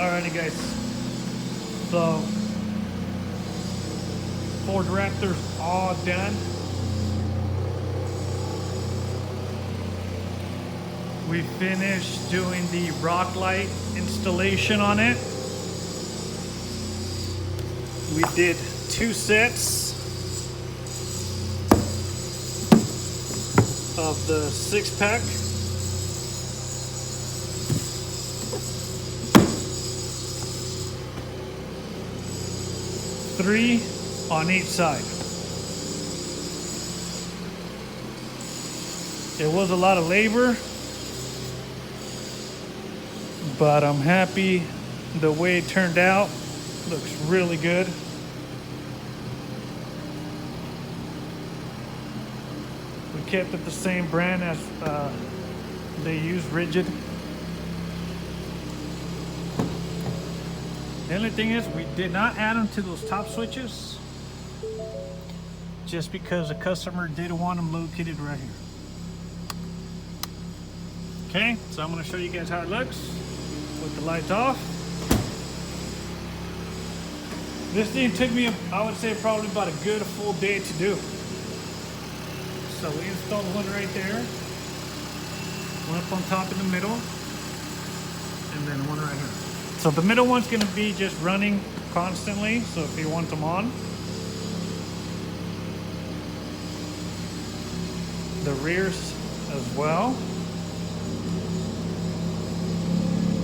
Alrighty guys, so Ford Raptor's all done. We finished doing the rock light installation on it. We did 2 sets of the 6-pack. Three on each side. It was a lot of labor, but I'm happy the way it turned out. Looks really good. We kept it the same brand as they use, Rigid. The only thing is we did not add them to those top switches just because the customer did want them located right here. Okay, so I'm going to show you guys how it looks with the lights off. This thing took me, I would say, probably about a good full day to do. So we installed one right there, one up on top in the middle, and then one right here. So the middle one's going to be just running constantly, so if you want them on. The rears as well.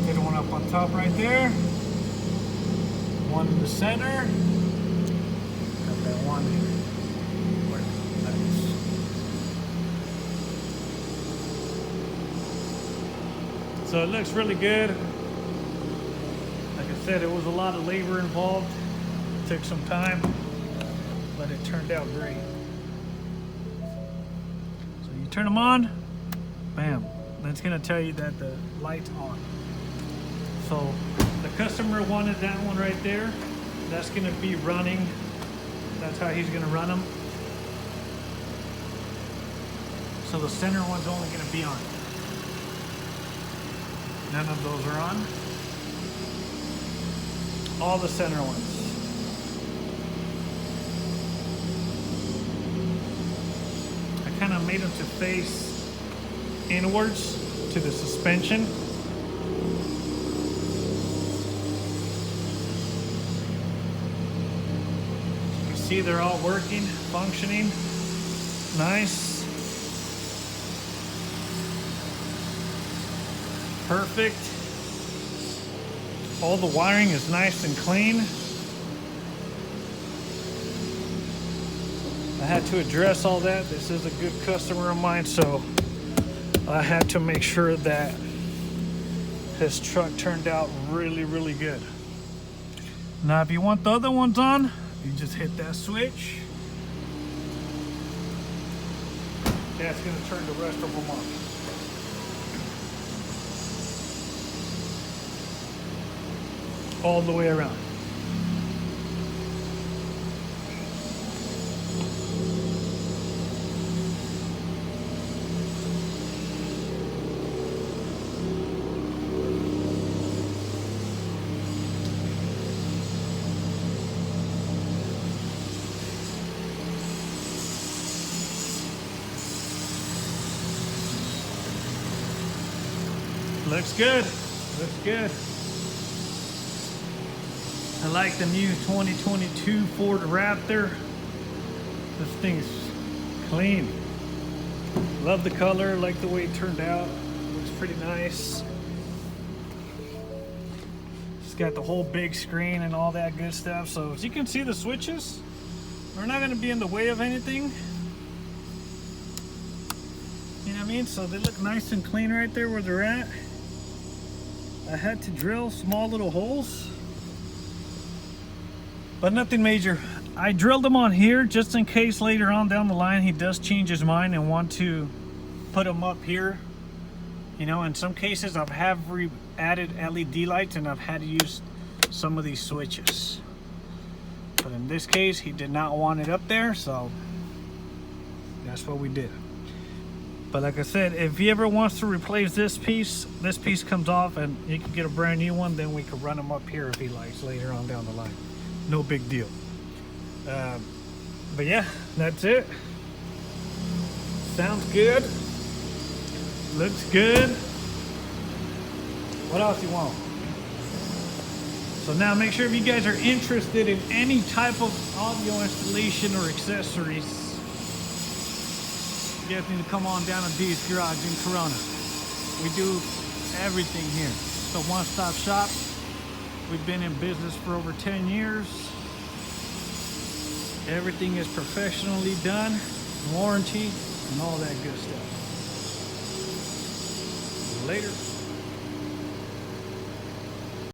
Get one up on top right there. One in the center. Got that one here. Nice. So it looks really good. Said it was a lot of labor involved. It took some time, but it turned out great. So you turn them on, bam, that's gonna tell you that the light's on. So the customer wanted that one right there. That's gonna be running. That's how he's gonna run them. So the center one's only gonna be on. None of those are on. All the center ones. I kind of made them to face inwards to the suspension. You see they're all working, functioning. Nice. Perfect. All the wiring is nice and clean. I had to address all that. This is a good customer of mine, so I had to make sure that his truck turned out really, really good. Now, if you want the other ones on, you just hit that switch. That's gonna turn the rest of them on. All the way around. Looks good. Looks good. I like the new 2022 Ford Raptor. This thing's clean. Love the color, like the way it turned out. Looks pretty nice. It's got the whole big screen and all that good stuff. So as you can see, the switches are not going to be in the way of anything. You know what I mean? So they look nice and clean right there where they're at. I had to drill small little holes, but nothing major. I drilled them on here just in case later on down the line he does change his mind and want to put them up here. You know, in some cases I've added LED lights and I've had to use some of these switches. But in this case, he did not want it up there, so that's what we did. But like I said, if he ever wants to replace this piece comes off and he can get a brand new one. Then we can run him up here if he likes later on down the line. No big deal. But yeah, that's it. Sounds good. Looks good. What else you want? So now make sure if you guys are interested in any type of audio installation or accessories, you guys need to come on down to D's Garage in Corona. We do everything here. It's a one-stop shop. We've been in business for over 10 years. Everything is professionally done, warranty, and all that good stuff. Later.